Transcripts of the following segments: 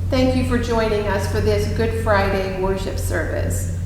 Thank you for joining us for this Good Friday worship service.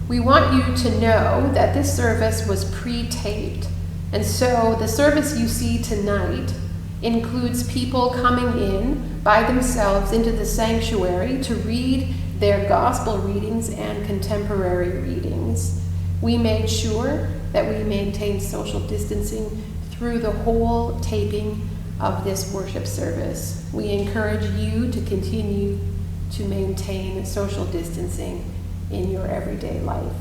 We want you to know that this service was pre-taped, and so the service you see tonight includes people coming in by themselves into the sanctuary to read their gospel readings and contemporary readings. We made sure that we maintained social distancing through the whole taping of this worship service. We encourage you to continue to maintain social distancing in your everyday life.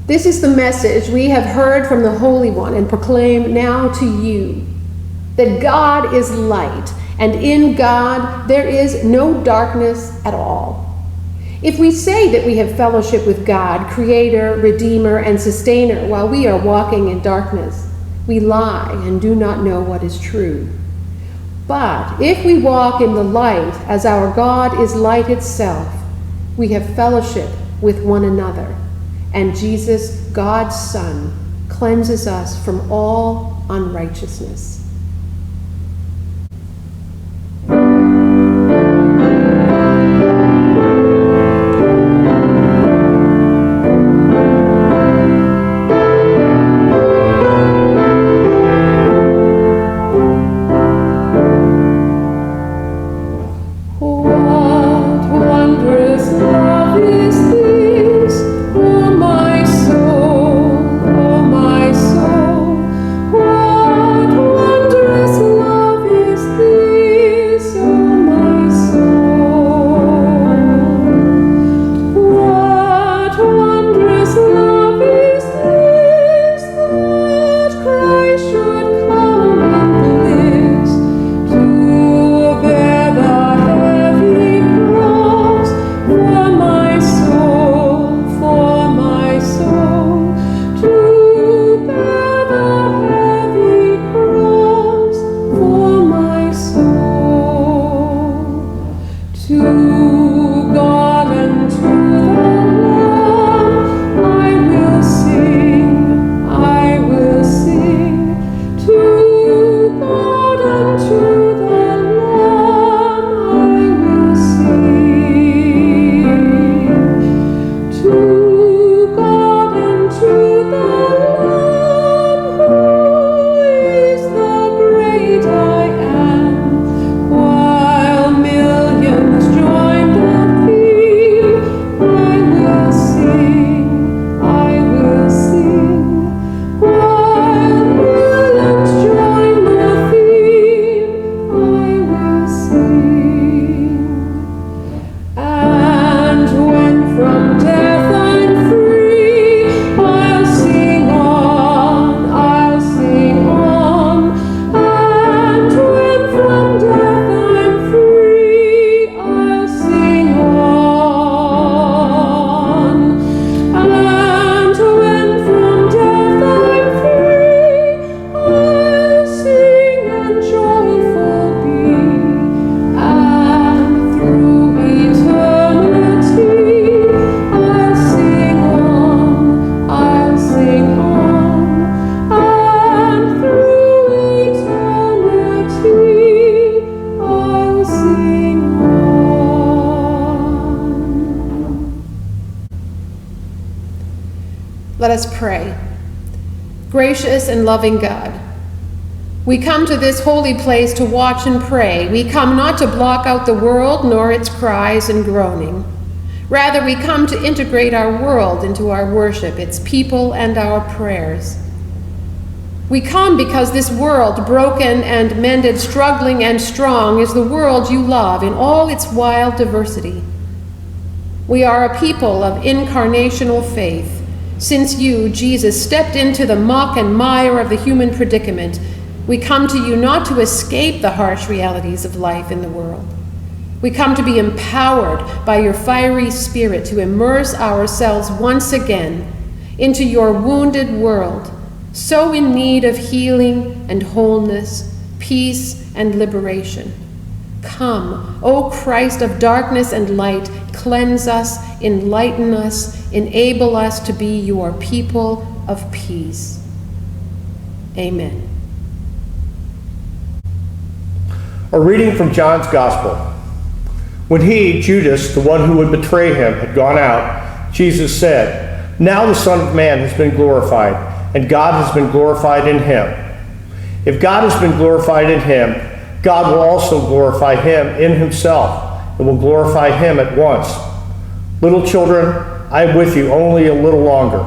This is the message we have heard from the Holy One and proclaim now to you, that God is light, and in God there is no darkness at all. If we say that we have fellowship with God, Creator, Redeemer, and Sustainer, while we are walking in darkness, we lie and do not know what is true. But if we walk in the light, as our God is light itself, we have fellowship with one another. And Jesus, God's Son, cleanses us from all unrighteousness. What Let us pray. Gracious and loving God, we come to this holy place to watch and pray. We come not to block out the world nor its cries and groaning. Rather, we come to integrate our world into our worship, its people and our prayers. We come because this world, broken and mended, struggling and strong, is the world you love in all its wild diversity. We are a people of incarnational faith. Since you, Jesus, stepped into the muck and mire of the human predicament, we come to you not to escape the harsh realities of life in the world. We come to be empowered by your fiery spirit to immerse ourselves once again into your wounded world, so in need of healing and wholeness, peace and liberation. Come, O Christ of darkness and light, cleanse us, enlighten us, enable us to be your people of peace. Amen. A reading from John's Gospel. When he, Judas, the one who would betray him, had gone out, Jesus said, "Now the Son of Man has been glorified, and God has been glorified in him. If God has been glorified in him, God will also glorify him in himself, and will glorify him at once. Little children, I am with you only a little longer.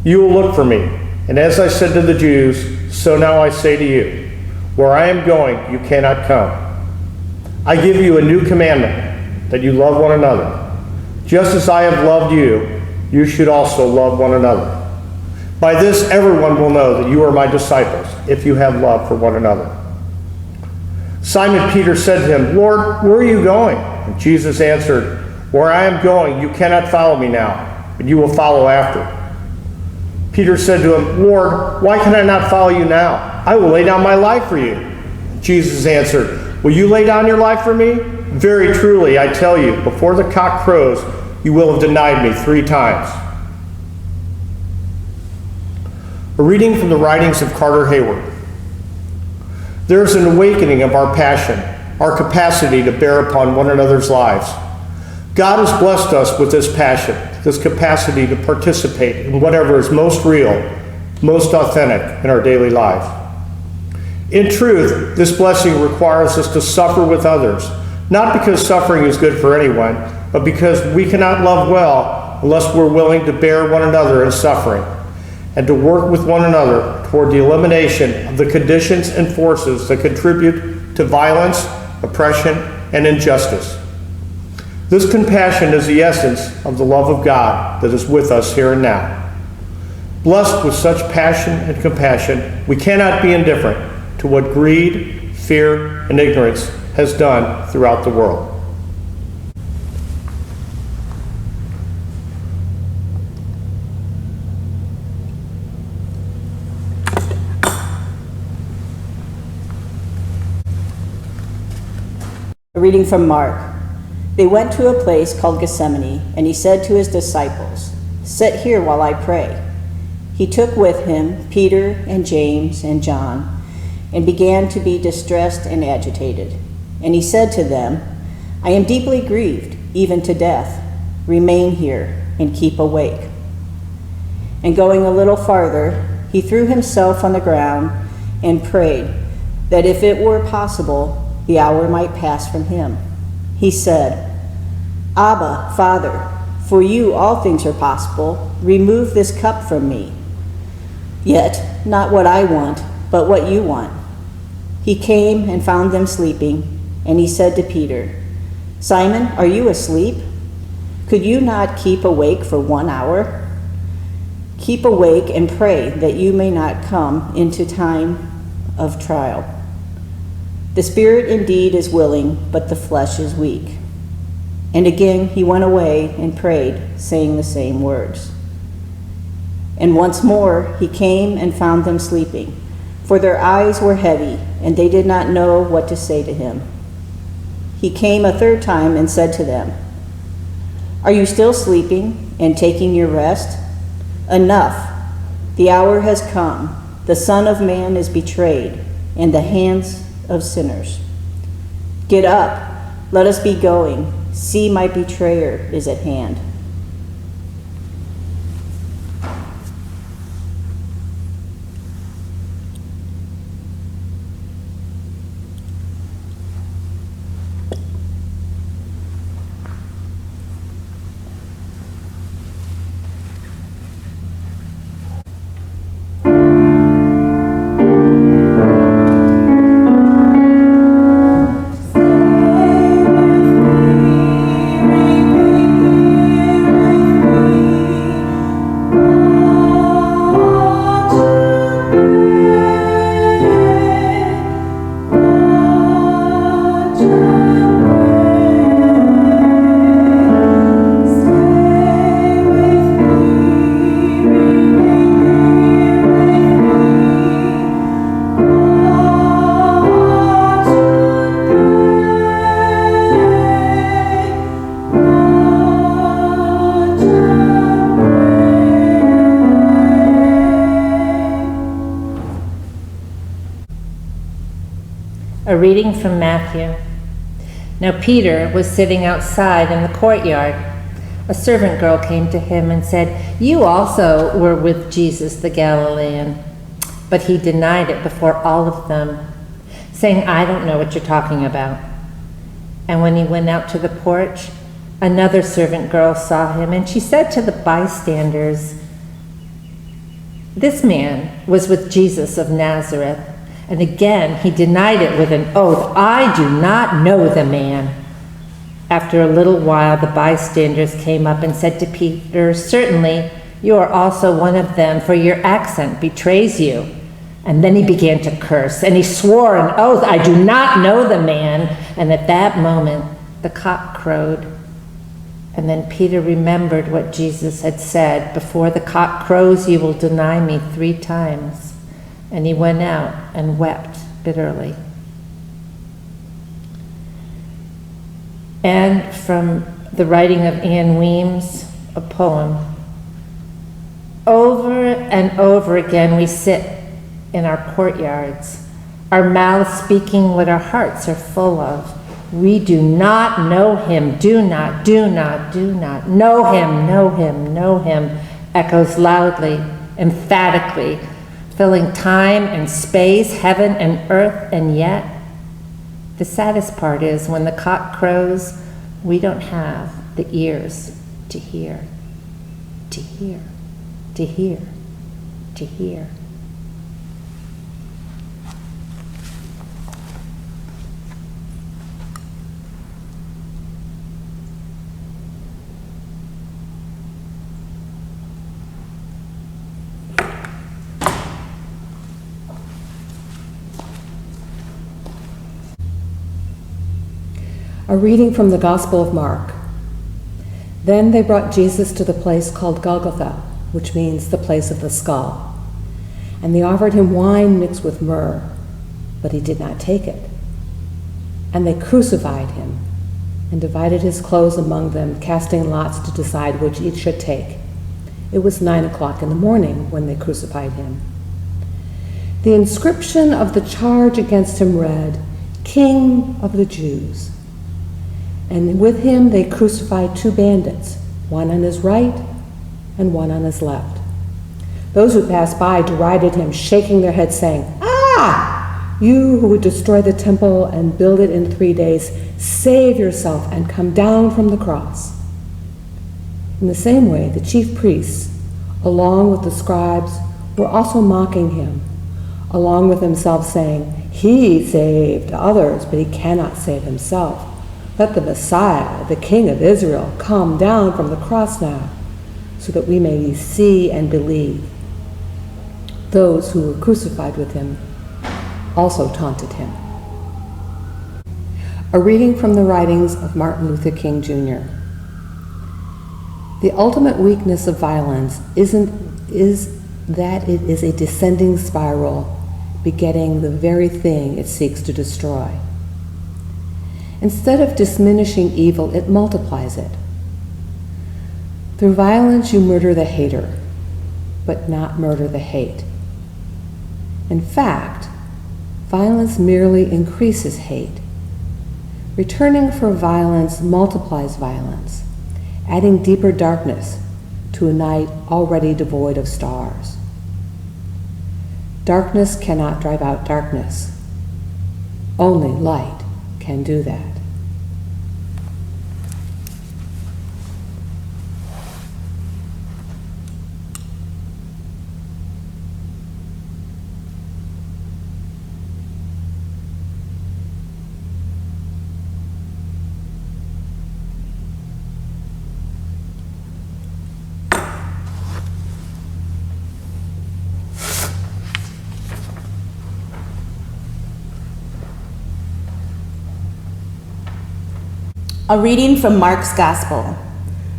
You will look for me, and as I said to the Jews, so now I say to you, where I am going, you cannot come. I give you a new commandment, that you love one another. Just as I have loved you, you should also love one another. By this everyone will know that you are my disciples, if you have love for one another." Simon Peter said to him, "Lord, where are you going?" And Jesus answered, "Where I am going, you cannot follow me now, but you will follow after." Peter said to him, "Lord, why can I not follow you now? I will lay down my life for you." Jesus answered, "Will you lay down your life for me? Very truly, I tell you, before the cock crows, you will have denied me 3 times. A reading from the writings of Carter Hayward. There is an awakening of our passion, our capacity to bear upon one another's lives. God has blessed us with this passion, this capacity to participate in whatever is most real, most authentic in our daily lives. In truth, this blessing requires us to suffer with others, not because suffering is good for anyone, but because we cannot love well unless we're willing to bear one another in suffering, and to work with one another toward the elimination of the conditions and forces that contribute to violence, oppression, and injustice. This compassion is the essence of the love of God that is with us here and now. Blessed with such passion and compassion, we cannot be indifferent to what greed, fear, and ignorance has done throughout the world. A reading from Mark. They went to a place called Gethsemane, and he said to his disciples, "Sit here while I pray." He took with him Peter and James and John, and began to be distressed and agitated. And he said to them, "I am deeply grieved, even to death. Remain here and keep awake." And going a little farther, he threw himself on the ground and prayed that if it were possible, the hour might pass from him. He said, "Abba, Father, for you all things are possible. Remove this cup from me. Yet not what I want, but what you want." He came and found them sleeping, and he said to Peter, "Simon, are you asleep? Could you not keep awake for 1 hour? Keep awake and pray that you may not come into time of trial. The spirit indeed is willing, but the flesh is weak." And again he went away and prayed, saying the same words. And once more he came and found them sleeping, for their eyes were heavy, and they did not know what to say to him. He came a 3rd time and said to them, "Are you still sleeping and taking your rest? Enough! The hour has come. The Son of Man is betrayed in the hands of sinners. Get up, let us be going. See, my betrayer is at hand." A reading from Matthew. Now Peter was sitting outside in the courtyard. A servant girl came to him and said, "You also were with Jesus the Galilean." But he denied it before all of them, saying, "I don't know what you're talking about." And when he went out to the porch, another servant girl saw him, and she said to the bystanders, "This man was with Jesus of Nazareth." And again he denied it with an oath, "I do not know the man." After a little while, the bystanders came up and said to Peter, "Certainly you are also one of them, for your accent betrays you." And then he began to curse, and he swore an oath, "I do not know the man." And at that moment, the cock crowed. And then Peter remembered what Jesus had said, "Before the cock crows, you will deny me 3 times." And he went out and wept bitterly. And from the writing of Anne Weems, a poem. Over and over again we sit in our courtyards, our mouths speaking what our hearts are full of. We do not know him, do not know him, echoes loudly, emphatically, filling time and space, heaven and earth, and yet the saddest part is when the cock crows, we don't have the ears to hear, to hear, to hear, to hear. A reading from the Gospel of Mark. Then they brought Jesus to the place called Golgotha, which means the place of the skull. And they offered him wine mixed with myrrh, but he did not take it. And they crucified him and divided his clothes among them, casting lots to decide which each should take. It was 9:00 in the morning when they crucified him. The inscription of the charge against him read, "King of the Jews." And with him they crucified 2 bandits, one on his right and one on his left. Those who passed by derided him, shaking their heads, saying, "Ah, you who would destroy the temple and build it in 3 days, save yourself and come down from the cross." In the same way, the chief priests, along with the scribes, were also mocking him, along with themselves, saying, "He saved others, but he cannot save himself. Let the Messiah, the King of Israel, come down from the cross now, so that we may see and believe." Those who were crucified with him also taunted him. A reading from the writings of Martin Luther King Jr. The ultimate weakness of violence is that it is a descending spiral, begetting the very thing it seeks to destroy. Instead of diminishing evil, it multiplies it. Through violence, you murder the hater, but not murder the hate. In fact, violence merely increases hate. Returning for violence multiplies violence, adding deeper darkness to a night already devoid of stars. Darkness cannot drive out darkness. Only light can do that. A reading from Mark's Gospel.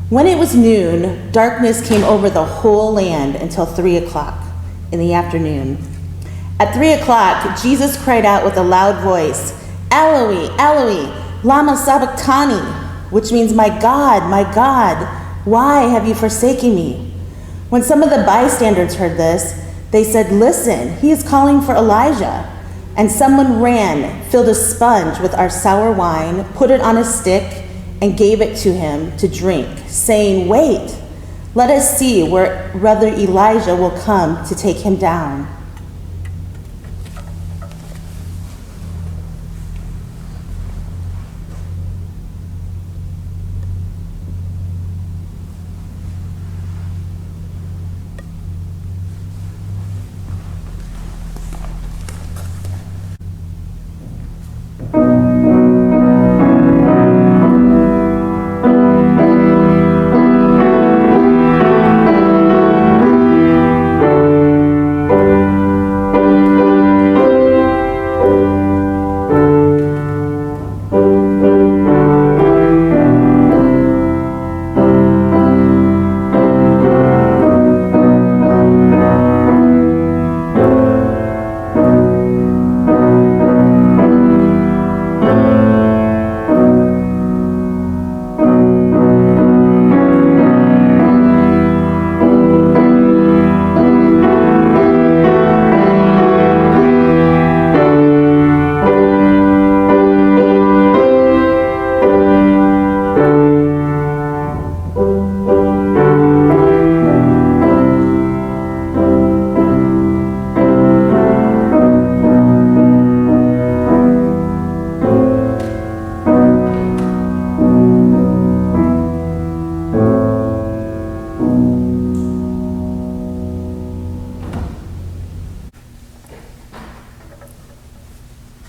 When it was noon, darkness came over the whole land until 3:00 in the afternoon. At 3:00, Jesus cried out with a loud voice, "Eloi, Eloi, lama sabachthani," which means, my God, why have you forsaken me?" When some of the bystanders heard this, they said, "Listen, he is calling for Elijah." And someone ran, filled a sponge with our sour wine, put it on a stick, and gave it to him to drink, saying, "Wait, let us see whether Elijah will come to take him down."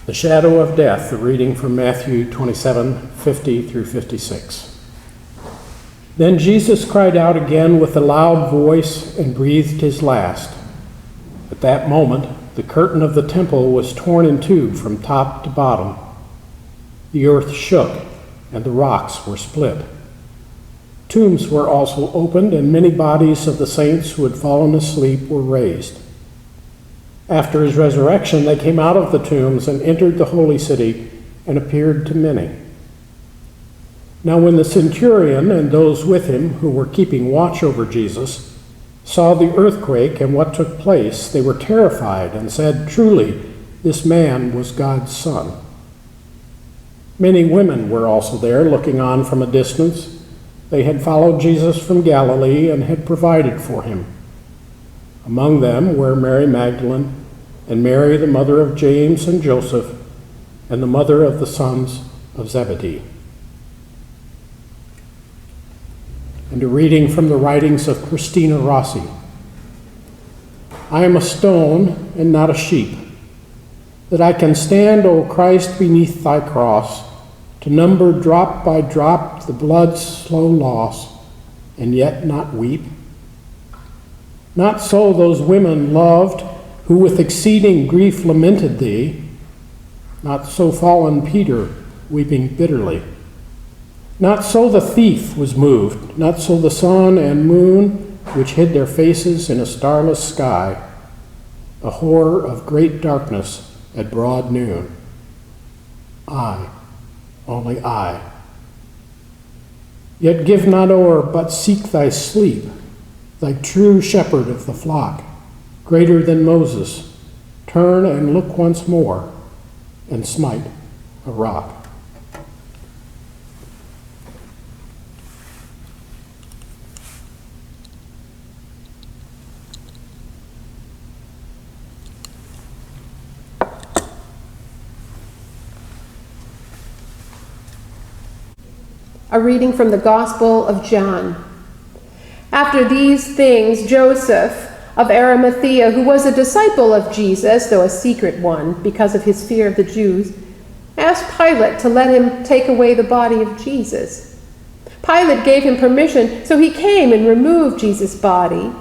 The shadow of death, the reading from Matthew 27:50 through 56. Then Jesus cried out again with a loud voice and breathed his last. At that moment, the curtain of the temple was torn in two from top to bottom. The earth shook and the rocks were split. Tombs were also opened, and many bodies of the saints who had fallen asleep were raised. After his resurrection, they came out of the tombs and entered the holy city and appeared to many. Now when the centurion and those with him who were keeping watch over Jesus saw the earthquake and what took place, they were terrified and said, "Truly, this man was God's Son." Many women were also there, looking on from a distance. They had followed Jesus from Galilee and had provided for him. Among them were Mary Magdalene, and Mary, the mother of James and Joseph, and the mother of the sons of Zebedee. And a reading from the writings of Christina Rossi. I am a stone and not a sheep, that I can stand, O Christ, beneath thy cross, to number drop by drop the blood's slow loss, and yet not weep. Not so those women loved, who with exceeding grief lamented thee, not so fallen Peter, weeping bitterly. Not so the thief was moved, not so the sun and moon, which hid their faces in a starless sky, a horror of great darkness at broad noon. I, only I. Yet give not o'er, but seek thy sleep, thy true shepherd of the flock, greater than Moses, turn and look once more, and smite a rock. A reading from the Gospel of John. After these things, Joseph of Arimathea, who was a disciple of Jesus, though a secret one, because of his fear of the Jews, asked Pilate to let him take away the body of Jesus. Pilate gave him permission, so he came and removed Jesus' body.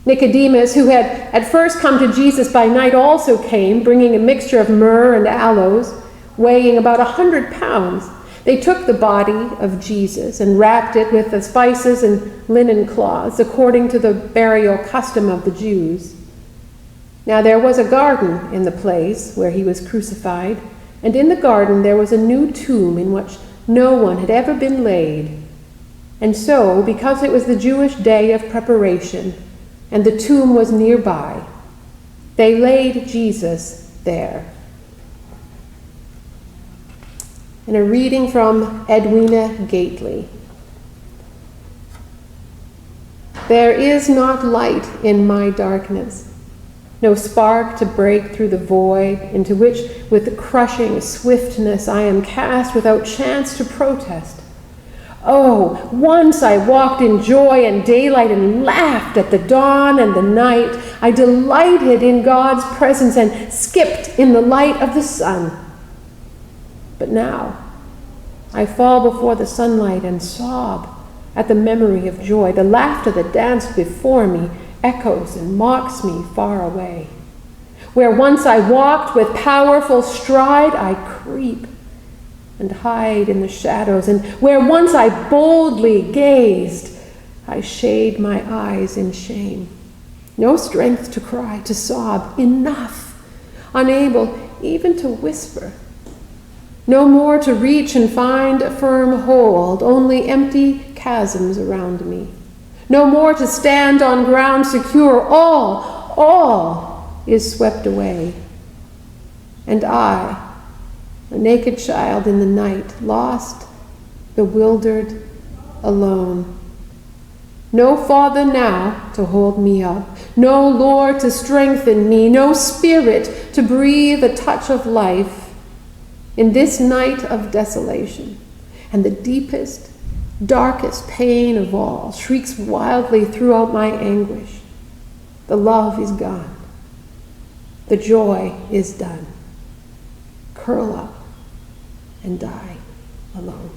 Nicodemus, who had at first come to Jesus by night, also came, bringing a mixture of myrrh and aloes, weighing about 100 pounds. They took the body of Jesus and wrapped it with the spices and linen cloths, according to the burial custom of the Jews. Now there was a garden in the place where he was crucified, and in the garden there was a new tomb in which no one had ever been laid. And so, because it was the Jewish day of preparation, and the tomb was nearby, they laid Jesus there, and a reading from Edwina Gately. There is not light in my darkness, no spark to break through the void into which with crushing swiftness I am cast without chance to protest. Oh, once I walked in joy and daylight and laughed at the dawn and the night. I delighted in God's presence and skipped in the light of the sun. But now I fall before the sunlight and sob at the memory of joy. The laughter that danced before me echoes and mocks me far away. Where once I walked with powerful stride, I creep and hide in the shadows. And where once I boldly gazed, I shade my eyes in shame. No strength to cry, to sob, enough, unable even to whisper. No more to reach and find a firm hold, only empty chasms around me. No more to stand on ground secure. All is swept away. And I, a naked child in the night, lost, bewildered, alone. No Father now to hold me up, no Lord to strengthen me, no Spirit to breathe a touch of life. In this night of desolation, and the deepest, darkest pain of all shrieks wildly throughout my anguish. The love is gone. The joy is done. Curl up and die alone.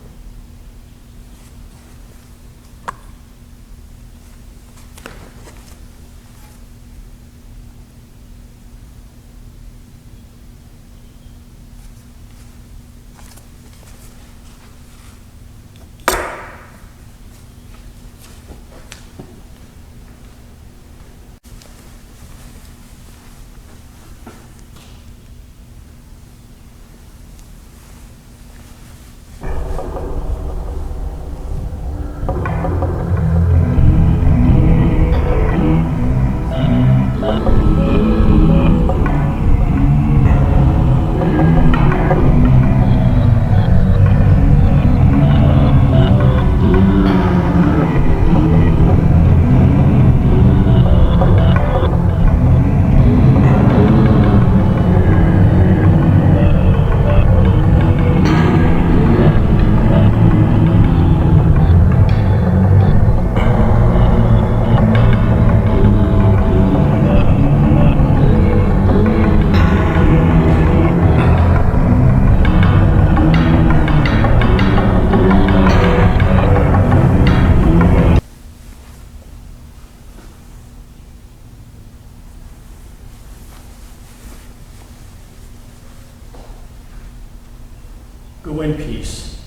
Go in peace.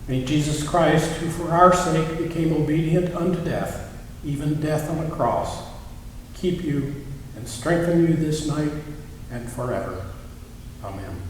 May Jesus Christ, who for our sake became obedient unto death, even death on a cross, keep you and strengthen you this night and forever. Amen.